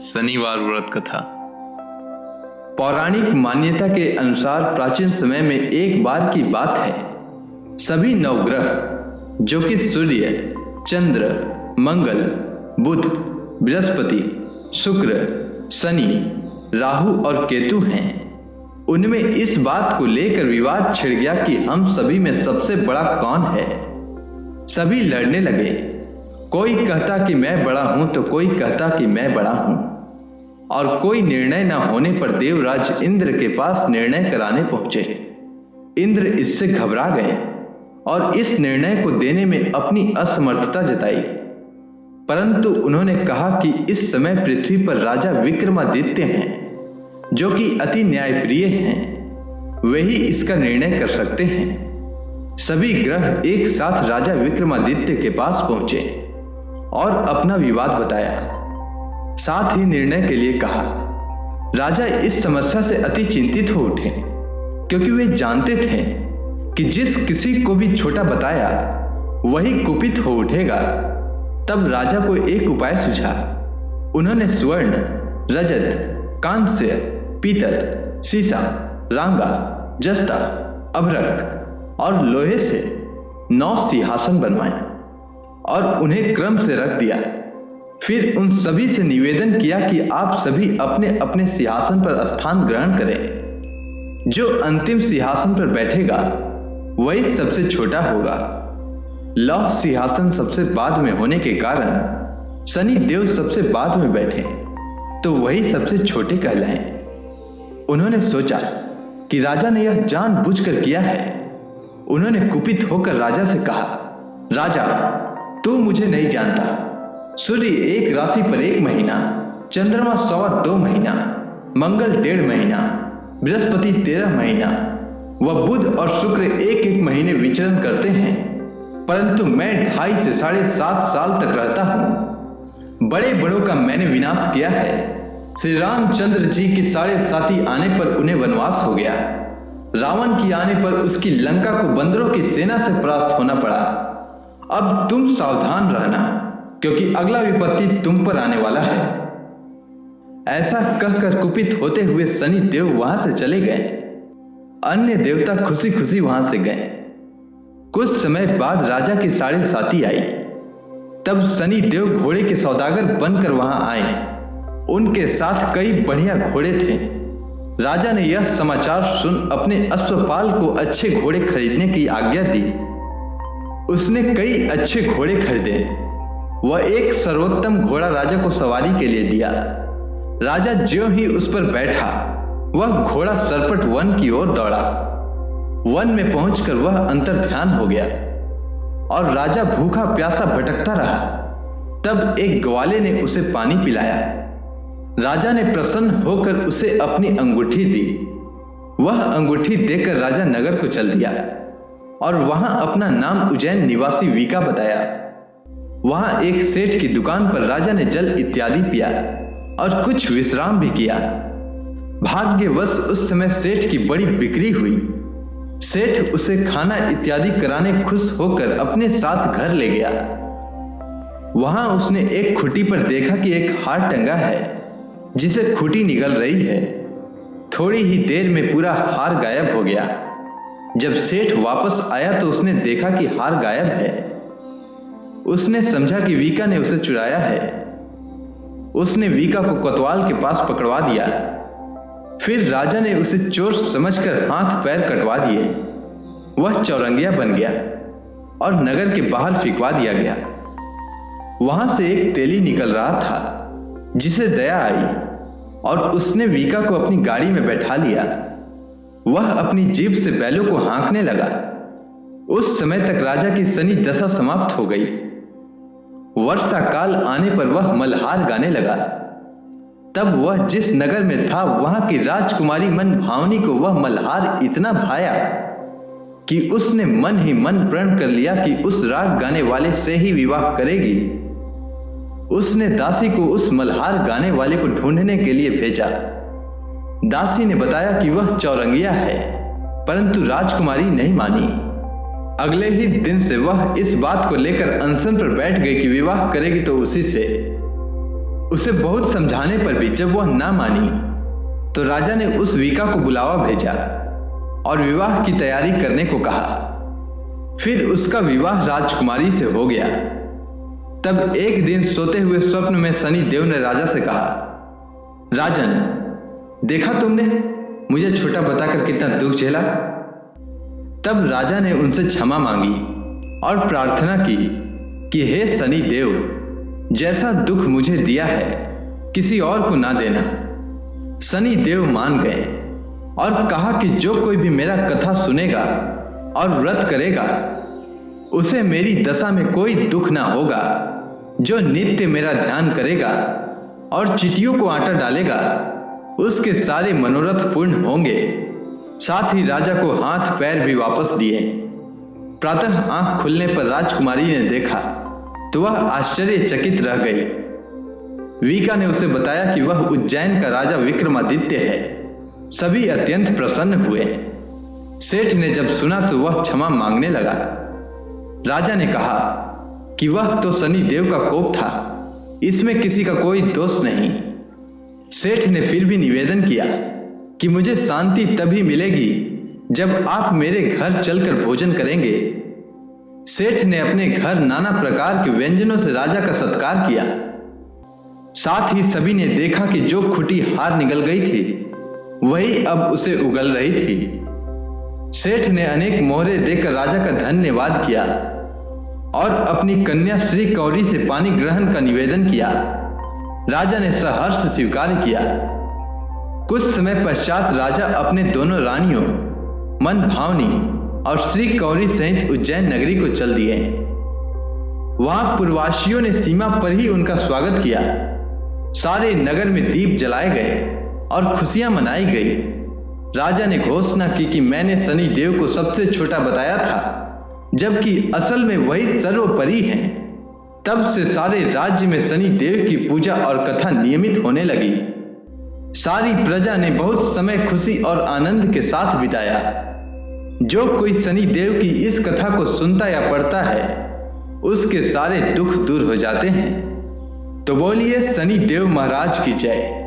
शनिवार व्रत कथा। पौराणिक मान्यता के अनुसार प्राचीन समय में एक बार की बात है, सभी नवग्रह जो कि सूर्य, चंद्र, मंगल, बुध, बृहस्पति, शुक्र, शनि, राहु और केतु हैं, उनमें इस बात को लेकर विवाद छिड़ गया कि हम सभी में सबसे बड़ा कौन है। सभी लड़ने लगे, कोई कहता कि मैं बड़ा हूं तो कोई कहता कि मैं बड़ा हूं, और कोई निर्णय न होने पर देवराज इंद्र के पास निर्णय कराने पहुंचे। इंद्र इससे घबरा गए और इस निर्णय को देने में अपनी असमर्थता जताई, परंतु उन्होंने कहा कि इस समय पृथ्वी पर राजा विक्रमादित्य हैं, जो कि अति न्यायप्रिय हैं, वही इसका निर्णय कर सकते हैं। सभी ग्रह एक साथ राजा विक्रमादित्य के पास पहुंचे और अपना विवाद बताया, साथ ही निर्णय के लिए कहा। राजा इस समस्या से अति चिंतित हो उठे, क्योंकि वे जानते थे कि जिस किसी को भी छोटा बताया वही कुपित हो उठेगा। तब राजा को एक उपाय सूझा। उन्होंने स्वर्ण, रजत, कांस्य, पीतल, सीसा, रांगा, जस्ता, अभ्रक और लोहे से 9 सिंहासन बनवाए और उन्हें क्रम से रख दिया। फिर उन सभी से निवेदन किया कि आप सभी अपने अपने सिंहासन पर स्थान ग्रहण करें। जो अंतिम सिंहासन पर बैठेगा वही सबसे छोटा होगा। लौह सिंहासन सबसे बाद में होने के कारण शनि देव सबसे बाद में बैठे तो वही सबसे छोटे कहलाएं। उन्होंने सोचा कि राजा ने यह जानबूझकर किया है। उन्होंने कुपित होकर राजा से कहा, राजा, तू मुझे नहीं जानता। सूर्य एक राशि पर 1 महीना, चंद्रमा 2.25 महीना, मंगल 1.5 महीना, बृहस्पति 13 महीना व बुध और शुक्र 1-1 महीने विचरण करते हैं, परंतु मैं 2.5 से 7.5 साल तक रहता हूं। बड़े बड़ों का मैंने विनाश किया है। श्री रामचंद्र जी की 7.5 आने पर उन्हें वनवास हो गया। रावण की आने पर उसकी लंका को बंदरों की सेना से परास्त होना पड़ा। अब तुम सावधान रहना, क्योंकि अगला विपत्ति तुम पर आने वाला है। ऐसा कहकर कुपित होते हुए शनि देव वहां से चले गए। अन्य देवता खुशी खुशी वहां से गए। कुछ समय बाद राजा की 7.5 आई। तब शनि देव घोड़े के सौदागर बनकर वहां आए। उनके साथ कई बढ़िया घोड़े थे। राजा ने यह समाचार सुन अपने अश्वपाल को अच्छे घोड़े खरीदने की आज्ञा दी। उसने कई अच्छे घोड़े खरीदे। वह एक सर्वोत्तम घोड़ा राजा को सवारी के लिए दिया। राजा ज्यों ही उस पर बैठा, वह घोड़ा सरपट वन की ओर दौड़ा। वन में पहुंचकर वह अंतर्ध्यान हो गया और राजा भूखा प्यासा भटकता रहा। तब एक ग्वाले ने उसे पानी पिलाया। राजा ने प्रसन्न होकर उसे अपनी अंगूठी दी। वह अंगूठी देकर राजा नगर को चल दिया और वहां अपना नाम उज्जैन निवासी वीका बताया। वहां एक सेठ की दुकान पर राजा ने जल इत्यादि पिया और कुछ विश्राम भी किया। भाग्यवश उस समय सेठ की बड़ी बिक्री हुई। सेठ उसे खाना इत्यादि कराने खुश होकर अपने साथ घर ले गया। वहां उसने एक खूंटी पर देखा कि एक हार टंगा है, जिसे खूंटी निगल रही है। थोड़ी ही देर में पूरा हार गायब हो गया। जब सेठ वापस आया तो उसने देखा कि हार गायब है। उसने समझा कि वीका ने उसे चुराया है। उसने वीका को कोतवाल के पास पकड़वा दिया। फिर राजा ने उसे चोर समझकर हाथ पैर कटवा दिए। वह चौरंगिया बन गया और नगर के बाहर फिकवा दिया गया। वहां से एक तेली निकल रहा था, जिसे दया आई और उसने वीका को अपनी गाड़ी में बैठा लिया। वह अपनी जीभ से बैलों को हाँकने लगा। उस समय तक राजा की शनि दशा समाप्त हो गई। वर्षा काल आने पर वह मल्हार गाने लगा। तब वह जिस नगर में था वहां की राजकुमारी मन भावनी को वह मल्हार इतना भाया कि उसने मन ही मन प्रण कर लिया कि उस राग गाने वाले से ही विवाह करेगी। उसने दासी को उस मल्हार गाने वाले को ढूंढने के लिए भेजा। दासी ने बताया कि वह चौरंगिया है, परंतु राजकुमारी नहीं मानी। अगले ही दिन से वह इस बात को लेकर अनशन पर बैठ गई कि विवाह करेगी तो उसी से। उसे बहुत समझाने पर भी जब वह ना मानी तो राजा ने उस वीका को बुलावा भेजा और विवाह की तैयारी करने को कहा। फिर उसका विवाह राजकुमारी से हो गया। तब एक दिन सोते हुए स्वप्न में शनि देव ने राजा से कहा, राजन, देखा तुमने मुझे छोटा बताकर कितना दुख झेला। तब राजा ने उनसे क्षमा मांगी और प्रार्थना की कि हे शनि देव, जैसा दुख मुझे दिया है किसी और को ना देना। शनि देव मान गए और कहा कि जो कोई भी मेरा कथा सुनेगा और व्रत करेगा उसे मेरी दशा में कोई दुख ना होगा। जो नित्य मेरा ध्यान करेगा और चींटियों को आटा डालेगा उसके सारे मनोरथ पूर्ण होंगे। साथ ही राजा को हाथ पैर भी वापस दिए। प्रातः आंख खुलने पर राजकुमारी ने देखा तो वह आश्चर्यचकित रह गई। वीका ने उसे बताया कि वह उज्जैन का राजा विक्रमादित्य है। सभी अत्यंत प्रसन्न हुए। सेठ ने जब सुना तो वह क्षमा मांगने लगा। राजा ने कहा कि वह तो शनि देव का कोप था, इसमें किसी का कोई दोष नहीं। सेठ ने फिर भी निवेदन किया कि मुझे शांति तभी मिलेगी जब आप मेरे घर चलकर भोजन करेंगे। सेठ ने अपने घर नाना प्रकार के व्यंजनों से राजा का सत्कार किया। साथ ही सभी ने देखा कि जो खुटी हार निकल गई थी वही अब उसे उगल रही थी। सेठ ने अनेक मोहरे देकर राजा का धन्यवाद किया और अपनी कन्या श्री कौरी से पानी ग्रहण का निवेदन किया। राजा ने सहर्ष स्वीकार किया। कुछ समय पश्चात राजा अपने दोनों रानियों मन भावनी और श्री कौरी सहित उज्जैन नगरी को चल दिए। वहां पूर्ववासियों ने सीमा पर ही उनका स्वागत किया। सारे नगर में दीप जलाए गए और खुशियां मनाई गई। राजा ने घोषणा की कि मैंने शनि देव को सबसे छोटा बताया था, जबकि असल में वही सर्वोपरि हैं। तब से सारे राज्य में शनि देव की पूजा और कथा नियमित होने लगी। सारी प्रजा ने बहुत समय खुशी और आनंद के साथ बिताया। जो कोई शनि देव की इस कथा को सुनता या पढ़ता है उसके सारे दुख दूर हो जाते हैं। तो बोलिए शनि देव महाराज की जय।